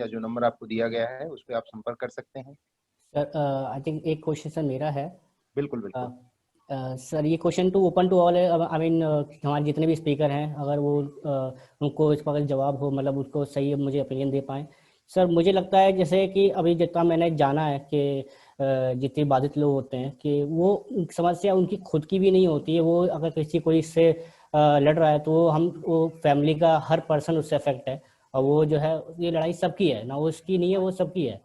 या जो नंबर आपको दिया गया है उस पर आप संपर्क कर सकते हैं। सर आई थिंक एक क्वेश्चन सर मेरा है। बिल्कुल बिल्कुल। सर ये question to open to all है। आई मीन हमारे जितने भी स्पीकर हैं, अगर वो उनको इसका अगर जवाब हो, मतलब उसको सही मुझे ओपिनियन दे पाएँ। सर मुझे लगता है जैसे कि अभी जितना मैंने जाना है कि जितने बाधित लोग होते हैं कि वो समस्या उनकी खुद की भी नहीं होती है। वो अगर किसी कोई इससे लड़ रहा है तो वो फैमिली का हर पर्सन उससे अफेक्ट है। और वो जो है, ये लड़ाई सबकी है ना, वो उसकी नहीं है, वो सबकी है,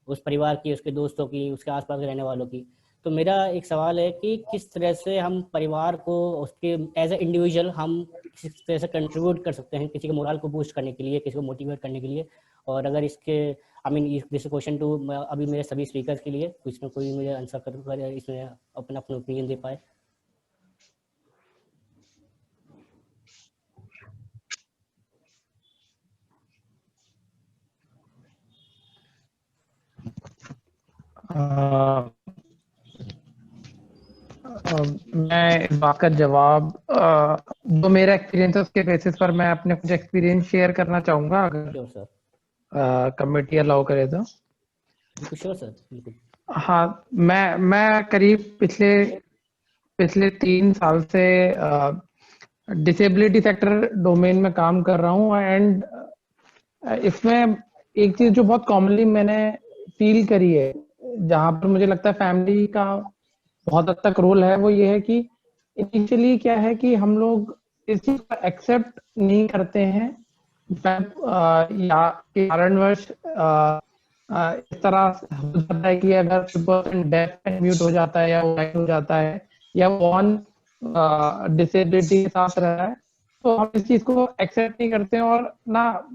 उस परिवार की, उसके दोस्तों की, उसके आसपास रहने वालों की। तो मेरा एक सवाल है कि किस तरह से हम परिवार को उसके एज ए इंडिविजुअल हम किस तरह से कंट्रीब्यूट कर सकते हैं किसी के मोरल को बूस्ट करने के लिए, किसी को मोटिवेट करने के लिए। और अगर इसके I mean this question to अभी मेरे सभी स्पीकर के लिए कुछ ना कोई मुझे आंसर कर इसमें अपना अपना ओपिनियन दे पाए। मैं इस बात का जवाब जो मेरा एक्सपीरियंस है उसके बेसिस पर मैं अपने कुछ एक्सपीरियंस शेयर करना चाहूंगा, अगर श्योर सर, कमेटी अलाउ करे तो। बिल्कुल श्योर सर, बिल्कुल। हाँ, मैं करीब पिछले 3 साल से डिसेबिलिटी सेक्टर डोमेन में काम कर रहा हूँ। एंड इसमें एक चीज जो बहुत कॉमनली मैंने फील करी है, जहां पर मुझे लगता है फैमिली का बहुत हद तक रोल है, वो ये है कि इनिशियली क्या है कि हम लोग इस चीज को एक्सेप्ट नहीं करते हैं या के कारणवश इस तरह हो जाता है कि अगर पर्सन डेफ एंड म्यूट हो जाता है या वो ब्लाइंड हो जाता है या वो ऑन डिसेबिलिटी के साथ रह रहा है, तो हम इस चीज को एक्सेप्ट नहीं करते हैं। और ना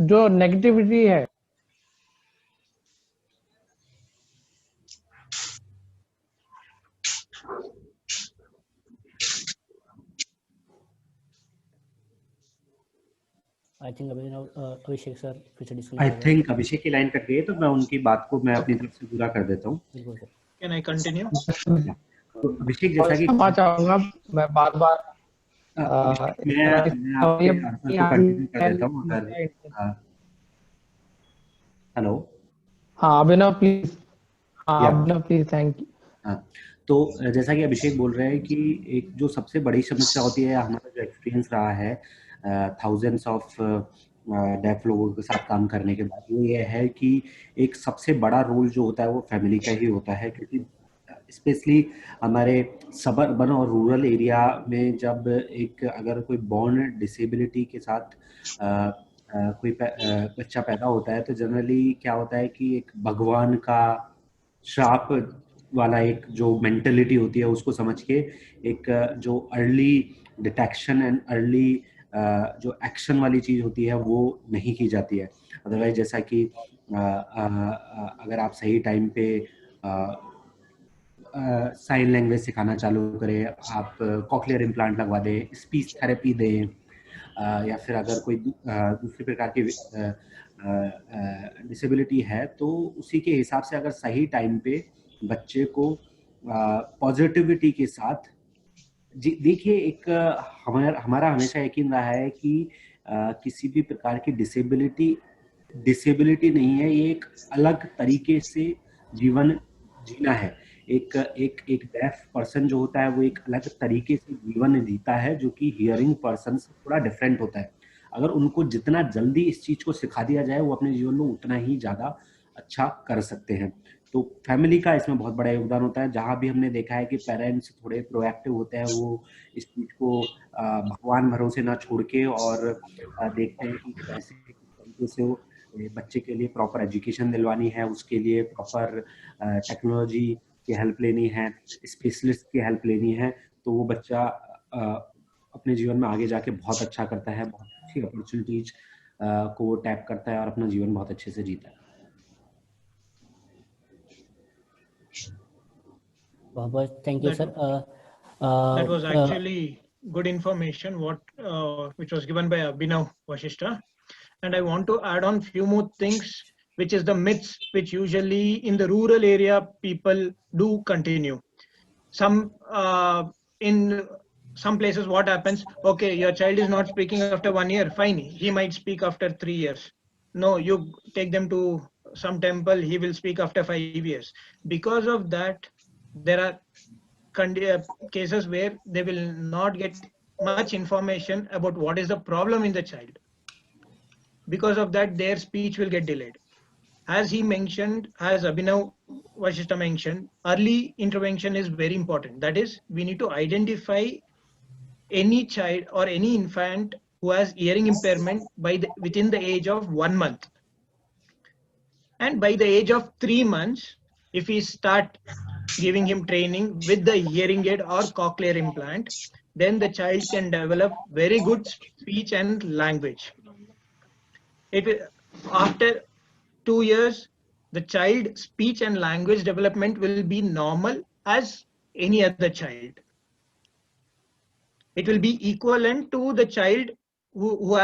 जो नेगेटिविटी है आई थिंक अभिषेक सर फिर से डिस्कनेक्ट आई हो गए। थिंक अभिषेक की लाइन कट गई है, तो मैं उनकी बात को मैं अपनी तरफ से पूरा कर देता हूँ। बिल्कुल सर। Can I continue? तो अभिषेक, जैसा कि क्षमा चाहूंगा, मैं बार बार अभिषेक, मैं आपके आंसर को कंटिन्यू कर देता हूँ अगर हेलो। हाँ अभिनव प्लीज। हाँ या अभिनव प्लीज, थैंक यू। हाँ, तो जैसा कि अभिषेक बोल रहे हैं कि एक जो सबसे बड़ी समस्या होती है, हमारा जो एक्सपीरियंस रहा है थाउजेंड्स ऑफ डेफ लोगों के साथ काम करने के बाद, वो ये है कि एक सबसे बड़ा रोल जो होता है वो फैमिली का ही होता है। क्योंकि स्पेशली हमारे सबर्बन और रूरल एरिया में जब एक अगर कोई बॉर्न डिसेबिलिटी के साथ कोई बच्चा पैदा होता है, तो जनरली क्या होता है कि एक भगवान का श्राप वाला एक जो मेंटेलिटी होती है उसको समझ के एक जो अर्ली डिटेक्शन एंड अर्ली जो एक्शन वाली चीज होती है वो नहीं की जाती है। अदरवाइज जैसा कि अगर आप सही टाइम पे साइन लैंग्वेज सिखाना चालू करें, आप कॉक्लियर इम्प्लांट लगवा दें, स्पीच थेरेपी दें, या फिर अगर कोई दूसरी प्रकार की डिसेबिलिटी है, तो उसी के हिसाब से अगर सही टाइम पे बच्चे को पॉजिटिविटी के साथ देखिए, एक हमारा हमेशा यकीन रहा है कि किसी भी प्रकार की डिसेबिलिटी नहीं है, ये एक अलग तरीके से जीवन जीना है। एक डेफ पर्सन जो होता है वो एक अलग तरीके से जीवन जीता है, जो कि हियरिंग पर्सन से थोड़ा डिफरेंट होता है। अगर उनको जितना जल्दी इस चीज को सिखा दिया जाए, वो अपने जीवन में उतना ही ज्यादा अच्छा कर सकते हैं। तो फैमिली का इसमें बहुत बड़ा योगदान होता है। जहां भी हमने देखा है कि पेरेंट्स थोड़े प्रोएक्टिव होते हैं, वो इस चीज को भगवान भरोसे ना छोड़ के और देखते हैं कि कैसे किस तरीके से बच्चे के लिए प्रॉपर एजुकेशन दिलवानी है, उसके लिए प्रॉपर टेक्नोलॉजी की हेल्प लेनी है, स्पेशलिस्ट की हेल्प लेनी है, तो वो बच्चा अपने जीवन में आगे जाके बहुत अच्छा करता है, बहुत अच्छी अपॉर्चुनिटीज को वो टैप करता है और अपना जीवन बहुत अच्छे से जीता है। बहुत thank you sir. That was actually good information which was given by Abhinav Vashishta. And I want to add on few more things, which is the myths which usually in the rural area people do continue. In some places what happens, okay, your child is not speaking after 1 year, fine, he might speak after 3 years. no, you take them to some temple, he will speak after 5 years. Because of that, there are cases where they will not get much information about what is the problem in the child. Because of that, their speech will get delayed. As he mentioned, as Abhinav Vashishta mentioned, early intervention is very important. That is, we need to identify any child or any infant who has hearing impairment within the age of 1 month. And by the age of 3 months, if we start giving him training with the hearing aid or cochlear implant, then the child can develop very good speech and language. After 2 years, the child speech and language development will be normal as any other child. It will be equivalent to the child who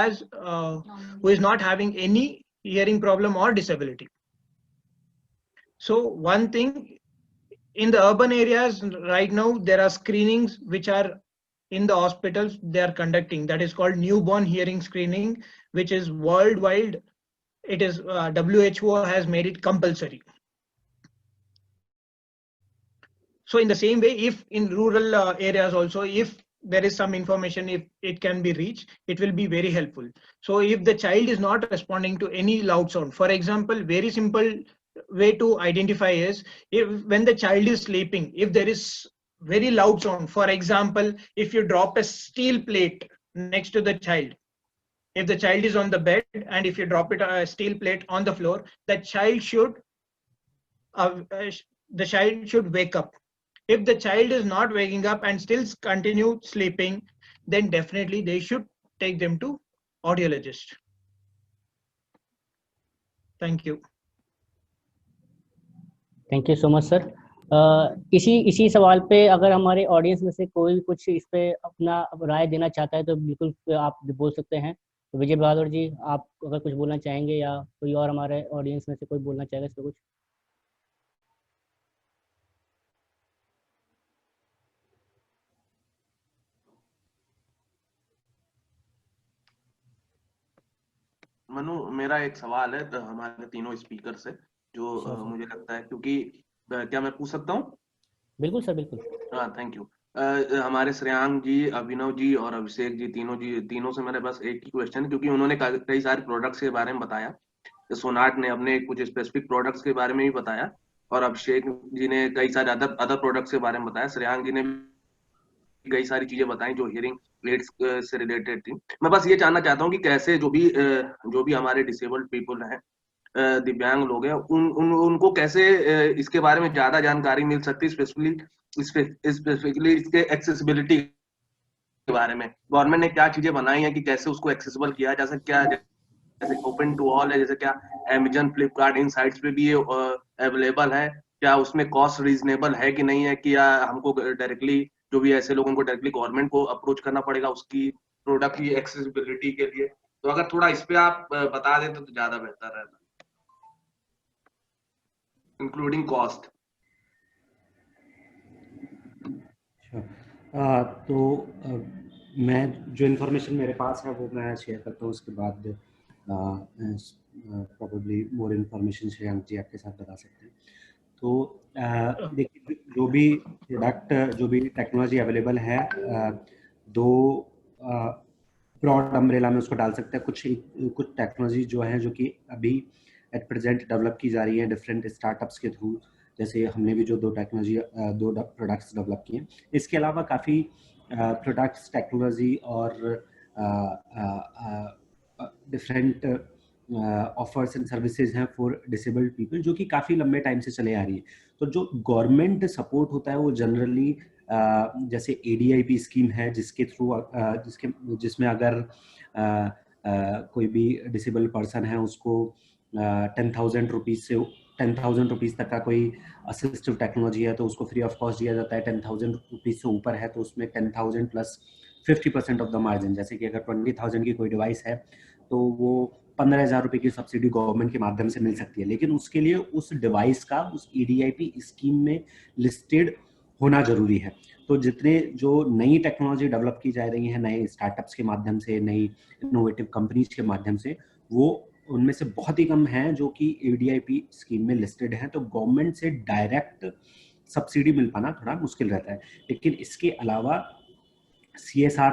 is not having any hearing problem or disability. So one thing, in the urban areas right now, there are screenings which are in the hospitals they are conducting. That is called newborn hearing screening, which is worldwide. It is WHO has made it compulsory. So in the same way, if in rural areas also, if there is some information, if it can be reached, it will be very helpful. So if the child is not responding to any loud sound, for example, very simple way to identify is, when the child is sleeping, if there is very loud sound, for example, if you drop a steel plate next to the child, if the child is on the bed and if you drop a steel plate on the floor, the child should wake up. If the child is not waking up and still continue sleeping, then definitely they should take them to audiologist. Thank you. Thank you so much sir. इसी सवाल पे अगर हमारे audience में से कोई कुछ इस पे अपना राय देना चाहता है तो बिल्कुल आप बोल सकते हैं। तो विजय बहादुर जी, आप अगर कुछ बोलना चाहेंगे या कोई और हमारे ऑडियंस में से कोई बोलना चाहेगा इस पे कुछ? मनु, मेरा एक सवाल है तो हमारे तीनों स्पीकर से, जो मुझे लगता है, क्योंकि क्या मैं पूछ सकता हूँ? बिल्कुल सर, बिल्कुल। हाँ, थैंक यू। हमारे श्रेयांक जी, अभिनव जी और अभिषेक जी, तीनों से मेरे बस एक ही क्वेश्चन है, क्योंकि उन्होंने कई सारे प्रोडक्ट्स के बारे में बताया। सोनाट ने अपने कुछ स्पेसिफिक प्रोडक्ट्स के बारे में भी बताया और अभिषेक जी ने कई सारे अदर प्रोडक्ट्स के बारे में बताया। श्रेयांक जी ने कई सारी चीजें बताई जो हियरिंग एड्स से रिलेटेड थी। मैं बस ये जानना चाहता हूँ कि कैसे जो भी हमारे डिसेबल्ड पीपल हैं, दिव्यांग लोग हैं, उनको कैसे इसके बारे में ज्यादा जानकारी मिल सकती है, स्पेसिफिकली इसके एक्सेसिबिलिटी के बारे में। गवर्नमेंट ने क्या चीजें बनाई है कि कैसे उसको एक्सेसिबल किया जा सकता है, जैसे ओपन टू ऑल है, जैसे क्या अमेजन, फ्लिपकार्ट, इन साइट्स पे भी अवेलेबल है, क्या उसमें कॉस्ट रीजनेबल है कि नहीं है, कि या हमको डायरेक्टली जो भी ऐसे लोगों को डायरेक्टली गवर्नमेंट को अप्रोच करना पड़ेगा उसकी प्रोडक्ट की एक्सेसिबिलिटी के लिए? तो अगर थोड़ा इस पे आप बता देते तो ज्यादा बेहतर रहता, इंक्लूडिंग कॉस्ट। तो मैं जो इन्फॉर्मेशन मेरे पास है वो मैं शेयर करता हूँ, उसके बाद प्रोबेबली मोर इन्फॉर्मेशन श्रेयांक जी आपके साथ बता सकते हैं। तो देखिए, जो भी प्रोडक्ट, जो भी टेक्नोलॉजी अवेलेबल है, दो ब्रॉड अम्ब्रेला में उसको डाल सकते हैं। कुछ टेक्नोलॉजी जो है जो कि अभी एट प्रेजेंट डेवलप की जा रही है डिफरेंट स्टार्टअप्स के थ्रू, जैसे हमने भी जो दो प्रोडक्ट्स डेवलप किए हैं। इसके अलावा काफ़ी प्रोडक्ट्स, टेक्नोलॉजी और डिफरेंट ऑफर्स एंड सर्विसेज हैं फॉर डिसेबल्ड पीपल, जो कि काफ़ी लंबे टाइम से चले आ रही है। तो जो गवर्नमेंट सपोर्ट होता है वो जनरली जैसे ADIP स्कीम है, जिसके थ्रू जिसमें अगर कोई भी डिसेबल पर्सन है उसको 10,000 रुपीज़ तक का कोई असिस्टिव टेक्नोलॉजी है तो उसको फ्री ऑफ कॉस्ट दिया जाता है। 10,000 रुपीज़ से ऊपर है तो उसमें 10,000 प्लस 50% ऑफ द मार्जिन, जैसे कि अगर 20,000 की कोई डिवाइस है तो वो 15,000 रुपये की सब्सिडी गवर्नमेंट के माध्यम से मिल सकती है। लेकिन उसके लिए उस डिवाइस का उस ADIP स्कीम में लिस्टेड होना जरूरी है। तो जितने जो नई टेक्नोलॉजी डेवलप की जा रही है, नए स्टार्टअप्स के माध्यम से, नई इनोवेटिव कंपनीज के माध्यम से, वो उनमें से बहुत ही कम हैं जो कि ADIP स्कीम में लिस्टेड हैं, तो गवर्नमेंट से डायरेक्ट सब्सिडी मिल पाना थोड़ा मुश्किल रहता है। लेकिन इसके अलावा CSR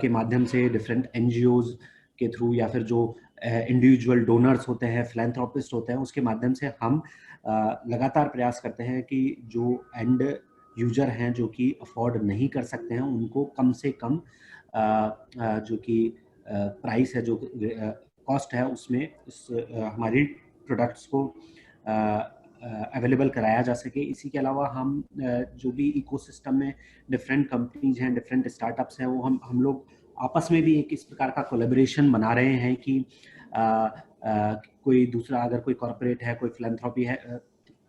के माध्यम से, डिफरेंट NGOs के थ्रू, या फिर जो इंडिविजुअल डोनर्स होते हैं, फिलैंथ्रोपिस्ट होते हैं, उसके माध्यम से हम लगातार प्रयास करते हैं कि जो एंड यूजर हैं जो कि अफोर्ड नहीं कर सकते हैं, उनको कम से कम जो कि प्राइस है, जो कॉस्ट है, उसमें हमारी प्रोडक्ट्स को अवेलेबल कराया जा सके। इसी के अलावा हम जो भी इकोसिस्टम में डिफरेंट कंपनीज हैं, डिफरेंट स्टार्टअप्स हैं, वो हम लोग आपस में भी एक इस प्रकार का कोलैबोरेशन बना रहे हैं कि कोई दूसरा, अगर कोई कॉर्पोरेट है, कोई फिलैंथ्रोपी है,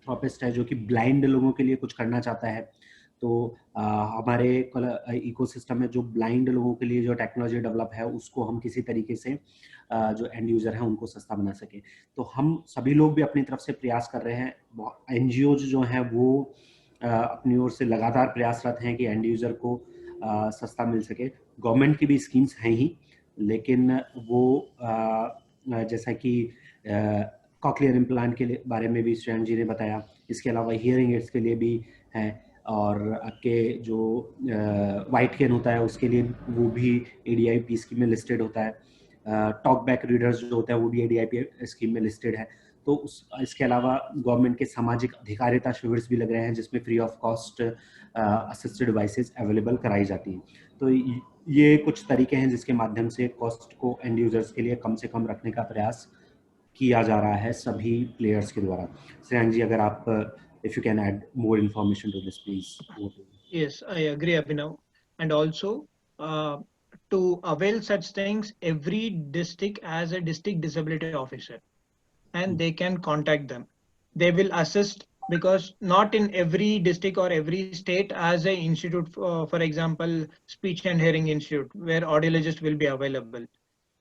थ्रोपिस्ट है जो कि ब्लाइंड लोगों के लिए कुछ करना चाहता है, तो हमारे इकोसिस्टम में जो ब्लाइंड लोगों के लिए जो टेक्नोलॉजी डेवलप है, उसको हम किसी तरीके से जो एंड यूजर है उनको सस्ता बना सके। तो हम सभी लोग भी अपनी तरफ से प्रयास कर रहे हैं। NGOs जो हैं वो अपनी ओर से लगातार प्रयासरत हैं कि एंड यूजर को सस्ता मिल सके। गवर्नमेंट की भी स्कीम्स हैं ही, लेकिन वो जैसा कि कॉक्लियर इम्प्लांट के बारे में भी श्रेयांश जी ने बताया, इसके अलावा हियरिंग एड्स के लिए भी हैं, और आपके जो वाइट कैन होता है उसके लिए वो भी ADIP स्कीम में लिस्टेड होता है। टॉक बैक रीडर्स जो होता है वो भी ADIP स्कीम में लिस्टेड है। तो इसके अलावा गवर्नमेंट के सामाजिक अधिकारिता शिविर भी लग रहे हैं जिसमें free of cost assisted devices available कराई जाती हैं। तो ये कुछ तरीके हैं जिसके माध्यम से कॉस्ट को एंड यूजर्स के लिए कम से कम रखने का प्रयास किया जा रहा है सभी प्लेयर्स के द्वारा। श्रेयांश जी, अगर आप if you can add more information to this, please. Yes, I agree, Abhinav. And also, to avail such things, every district has a district disability officer, and they can contact them. They will assist, because not in every district or every state has an institute, for example, speech and hearing institute, where audiologists will be available,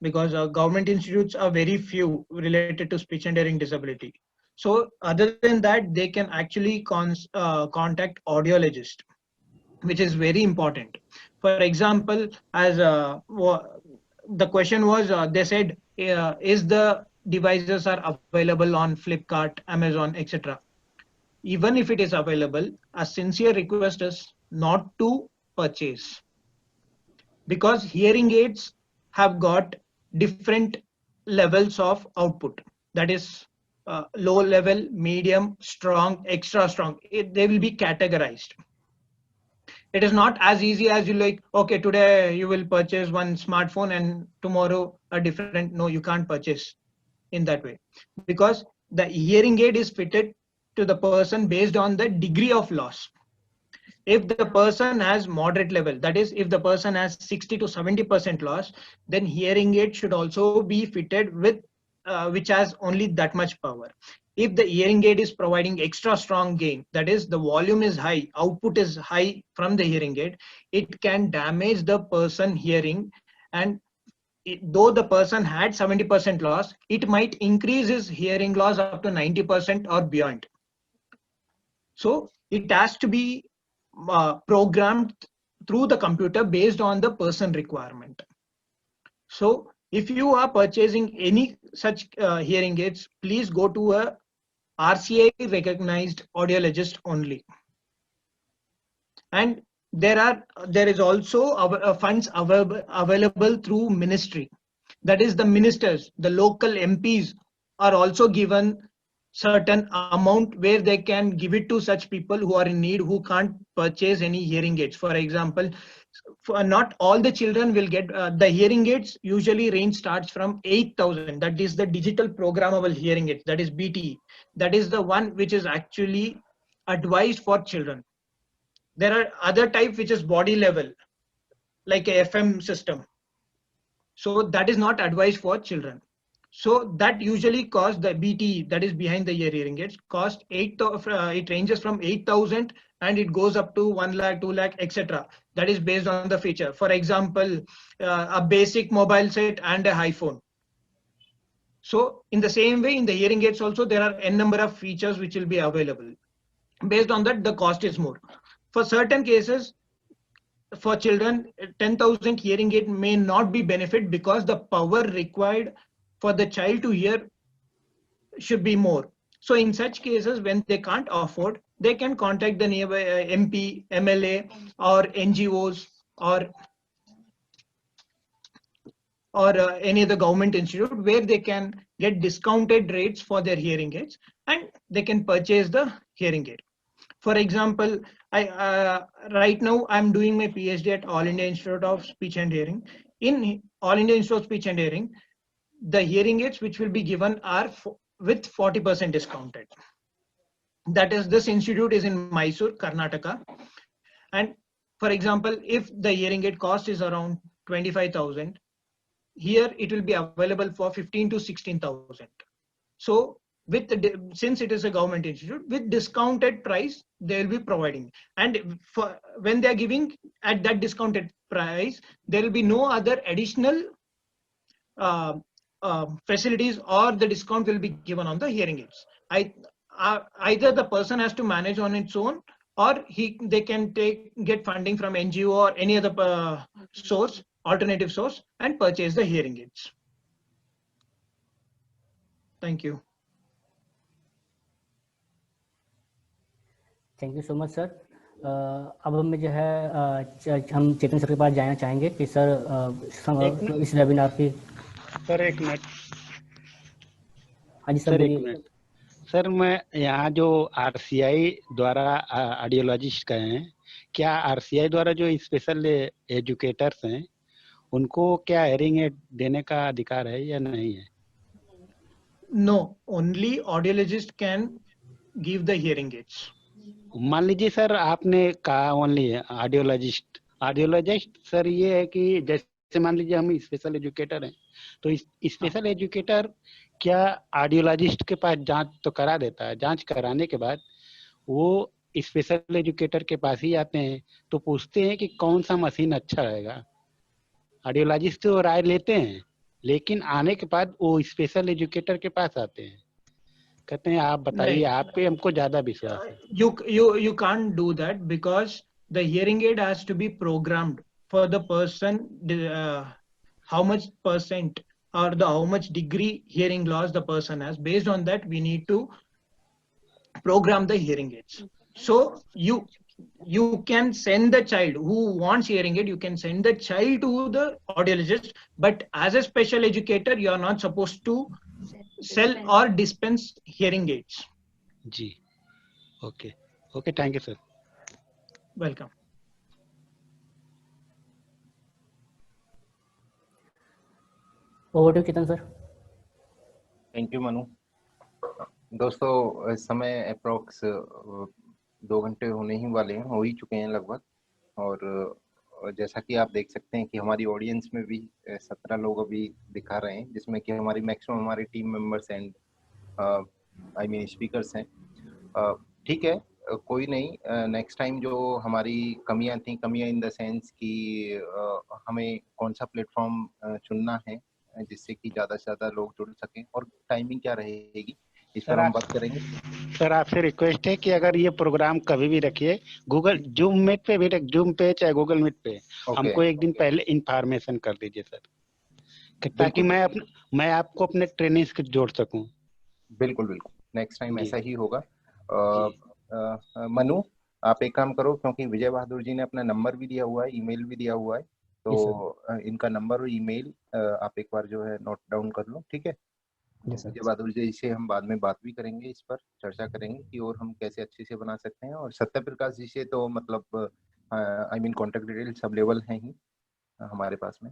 because government institutes are very few related to speech and hearing disability. So other than that, they can actually contact audiologist, which is very important. For example, as the question was, they said, is the devices are available on Flipkart, Amazon, etc. Even if it is available, a sincere request is not to purchase, because hearing aids have got different levels of output. That is low level, medium, strong, extra strong. They will be categorized. It is not as easy as you like, okay, today you will purchase one smartphone and tomorrow a different. No, you can't purchase in that way, because the hearing aid is fitted to the person based on the degree of loss. If the person has moderate level, that is, if the person has 60 to 70% loss, then hearing aid should also be fitted with which has only that much power. If the hearing aid is providing extra strong gain, that is, the volume is high, output is high from the hearing aid, it can damage the person hearing, and though the person had 70% loss, it might increase his hearing loss up to 90% or beyond. So it has to be programmed through the computer based on the person requirement. So if you are purchasing any such hearing aids, please go to a RCA recognized audiologist only. And there is also funds available through ministry. That is, the ministers, the local MPs are also given certain amount where they can give it to such people who are in need, who can't purchase any hearing aids. For example, not all the children will get the hearing aids. Usually range starts from 8,000. That is the digital programmable hearing aids, that is BTE. That is the one which is actually advised for children. There are other type which is body level, like a FM system. So that is not advised for children. So that usually costs, the BTE, that is behind the ear hearing aids, cost it ranges from 8,000 and it goes up to 1 lakh, 2 lakh, etc. That is based on the feature. For example, a basic mobile set and a iPhone. So in the same way, in the hearing aids also, there are n number of features which will be available. Based on that, the cost is more. For certain cases, for children, 10,000 hearing aid may not be benefit, because the power required for the child to hear should be more. So in such cases, when they can't afford, they can contact the nearby MP, MLA, or NGOs, or any other government institute where they can get discounted rates for their hearing aids, and they can purchase the hearing aid. For example, right now I'm doing my PhD at All India Institute of Speech and Hearing. In All India Institute of Speech and Hearing, the hearing aids which will be given are with 40% discounted. That is, this institute is in Mysore, Karnataka. And for example, if the hearing aid cost is around 25,000, here it will be available for 15 to 16,000. So since it is a government institute, with discounted price they will be providing, and when they are giving at that discounted price, there will be no other additional facilities, or the discount will be given on the hearing aids. Either the person has to manage on its own, or they can get funding from NGO or any other source, alternative source, and purchase the hearing aids. Thank you. Thank you so much sir. अब हमें जो है हम चेतन sir के पास जाना चाहेंगे कि sir इस वेबिनार की। सर एक मिनट। हाँ जी सर, एक मिनट। सर मैं यहाँ जो RCI द्वारा ऑडियोलॉजिस्ट कहे हैं, क्या RCI द्वारा जो स्पेशल एजुकेटर्स हैं उनको क्या हेयरिंग एड देने का अधिकार है या नहीं है? No, only audiologist can give the hearing aids. मान लीजिए सर आपने कहा ओनली ऑडियोलॉजिस्ट सर, ये है कि जैसे मान लीजिए हम स्पेशल एजुकेटर हैं, तो स्पेशल एजुकेटर क्या ऑडियोलॉजिस्ट के पास जांच तो करा देता है, जांच कराने के बाद वो स्पेशल एजुकेटर के पास ही आते हैं तो पूछते हैं कि कौन सा मशीन अच्छा रहेगा। ऑडियोलॉजिस्ट तो राय लेते हैं, लेकिन आने के बाद वो स्पेशल एजुकेटर के पास आते हैं, कहते हैं आप बताइए, आप पे हमको ज्यादा विश्वास है। You can't do that, because the hearing aid has to be programmed for the person, how much percent or how much degree hearing loss the person has. Based on that, we need to program the hearing aids. So you can send the child who wants hearing aid, you can send the child to the audiologist, but as a special educator, you are not supposed to sell or dispense hearing aids. जी, okay, thank you sir. Welcome. Over to Chetan sir. Thank you Manu. दोस्तों, इस समय approx 2 घंटे होने ही वाले हैं, हो ही चुके हैं लगभग, और जैसा कि आप देख सकते हैं कि हमारी ऑडियंस में भी 17 लोग अभी दिखा रहे हैं, जिसमें कि हमारी मैक्सिमम हमारी team members and I mean speakers हैं। ठीक है, कोई नहीं, नेक्स्ट टाइम जो हमारी कमियां थी, कमियां इन द सेंस कि हमें कौन सा प्लेटफॉर्म चुनना है जिससे कि ज़्यादा से ज़्यादा लोग जुड़ सकें, और टाइमिंग क्या रहेगी, इस पर हम बात करेंगे। सर आपसे रिक्वेस्ट है कि अगर ये प्रोग्राम कभी भी रखिए, गूगल जूम मीट पे भी, जूम पे चाहे गूगल मीट पे, हमको एक दिन पहले इंफॉर्मेशन कर दीजिए सर, ताकि मैं आपको अपने ट्रेनिंग से जोड़ सकूं। बिल्कुल, नेक्स्ट टाइम ऐसा ही होगा। मनु, आप एक काम करो, क्योंकि विजय बहादुर जी ने अपना नंबर भी दिया हुआ है, ईमेल भी दिया हुआ है, तो इनका नंबर और ईमेल आप एक बार जो है नोट डाउन कर लो, ठीक है? विजय बहादुर जी से हम बाद में बात भी करेंगे, इस पर चर्चा करेंगे कि और हम कैसे अच्छे से बना सकते हैं। और सत्य प्रकाश जी से तो मतलब I mean contact details available हैं ही हमारे पास में।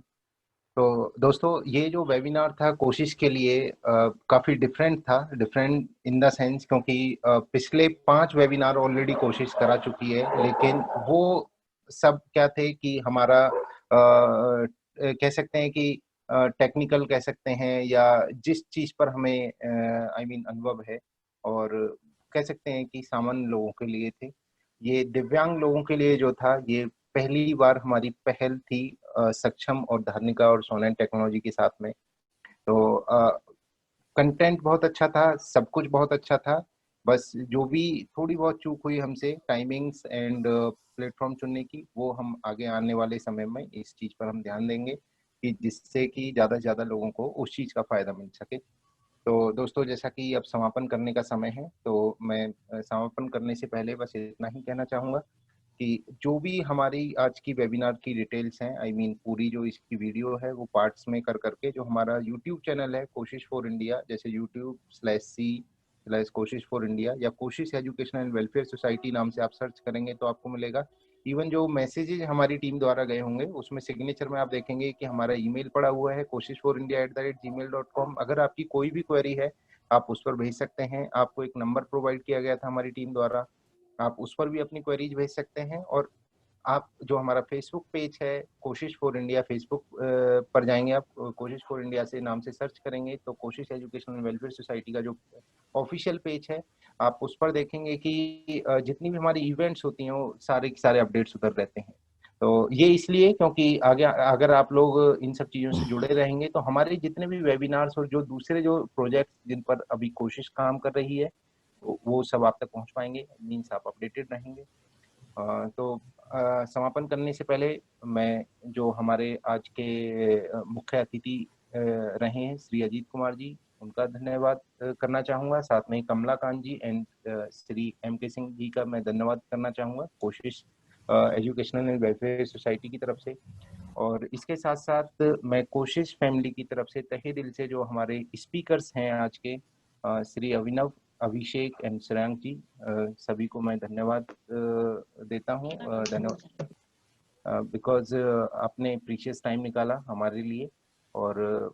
तो दोस्तों, ये जो वेबिनार था कोशिश के लिए काफ़ी डिफरेंट था, डिफरेंट इन द सेंस क्योंकि पिछले 5 वेबिनार ऑलरेडी कोशिश करा चुकी है, लेकिन वो सब क्या थे कि हमारा कह सकते हैं कि टेक्निकल कह सकते हैं, या जिस चीज़ पर हमें आई मीन अनुभव है, और कह सकते हैं कि सामान्य लोगों के लिए थे। ये दिव्यांग लोगों के लिए जो था, ये पहली बार हमारी पहल थी सक्षम और धार्मिका और सोनेट टेक्नोलॉजी के साथ में। तो कंटेंट बहुत अच्छा था, सब कुछ बहुत अच्छा था, बस जो भी थोड़ी बहुत चूक हुई हमसे टाइमिंग्स एंड प्लेटफॉर्म चुनने की, वो हम आगे आने वाले समय में इस चीज़ पर हम ध्यान देंगे। कि जिससे कि ज़्यादा से ज़्यादा लोगों को उस चीज़ का फ़ायदा मिल सके। तो दोस्तों, जैसा कि अब समापन करने का समय है, तो मैं समापन करने से पहले बस इतना ही कहना चाहूँगा कि जो भी हमारी आज की वेबिनार की डिटेल्स हैं, आई मीन पूरी जो इसकी वीडियो है वो पार्ट्स में कर करके जो हमारा यूट्यूब चैनल है कोशिश फॉर इंडिया, जैसे youtube/c/कोशिश फॉर इंडिया या कोशिश एजुकेशन एंड वेलफेयर सोसाइटी नाम से आप सर्च करेंगे तो आपको मिलेगा। इवन जो मैसेजेज हमारी टीम द्वारा गए होंगे उसमें सिग्नेचर में आप देखेंगे कि हमारा ईमेल पड़ा हुआ है koshish4india@gmail.com। अगर आपकी कोई भी क्वेरी है आप उस पर भेज सकते हैं। आपको एक नंबर प्रोवाइड किया गया था हमारी टीम द्वारा, आप उस पर भी अपनी क्वेरीज भेज सकते हैं। और आप जो हमारा फेसबुक पेज है कोशिश फॉर इंडिया, फेसबुक पर जाएंगे आप, कोशिश फॉर इंडिया से नाम से सर्च करेंगे तो कोशिश एजुकेशन एंड वेलफेयर सोसाइटी का जो ऑफिशियल पेज है आप उस पर देखेंगे कि जितनी भी हमारी इवेंट्स होती हैं वो सारे के सारे अपडेट्स उधर रहते हैं। तो ये इसलिए क्योंकि आगे अगर आप लोग इन सब चीज़ों से जुड़े रहेंगे तो हमारे जितने भी वेबिनार्स और जो दूसरे जो प्रोजेक्ट जिन पर अभी कोशिश काम कर रही है वो सब आप तक पहुंच पाएंगे, मीन्स आप अपडेटेड रहेंगे। तो समापन करने से पहले मैं जो हमारे आज के मुख्य अतिथि रहे हैं श्री अजीत कुमार जी, उनका धन्यवाद करना चाहूँगा। साथ में कमला कांत जी एंड श्री MK सिंह जी का मैं धन्यवाद करना चाहूँगा कोशिश एजुकेशनल एंड वेलफेयर सोसाइटी की तरफ से। और इसके साथ साथ मैं कोशिश फैमिली की तरफ से तहे दिल से जो हमारे स्पीकर्स हैं आज के श्री अभिनव, अभिषेक एंड श्रेयांक जी, सभी को मैं धन्यवाद देता हूँ। धन्यवाद बिकॉज आपने प्रीशियस टाइम निकाला हमारे लिए। और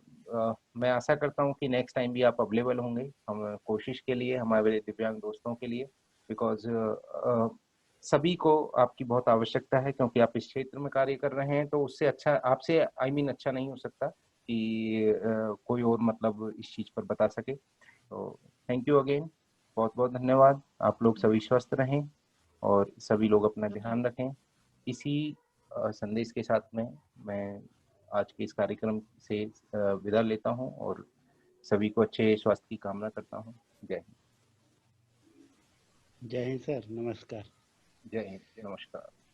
मैं आशा करता हूँ कि नेक्स्ट टाइम भी आप अवेलेबल होंगे हम कोशिश के लिए, हमारे दिव्यांग दोस्तों के लिए, बिकॉज सभी को आपकी बहुत आवश्यकता है क्योंकि आप इस क्षेत्र में कार्य कर रहे हैं। तो उससे अच्छा आपसे अच्छा नहीं हो सकता कि कोई और मतलब इस चीज़ पर बता सके। तो थैंक यू अगेन, बहुत बहुत धन्यवाद। आप लोग सभी स्वस्थ रहें और सभी लोग अपना ध्यान रखें। इसी संदेश के साथ में मैं आज के इस कार्यक्रम से विदा लेता हूं और सभी को अच्छे स्वास्थ्य की कामना करता हूं। जय हिंद। जय हिंद सर, नमस्कार। जय हिंद, नमस्कार।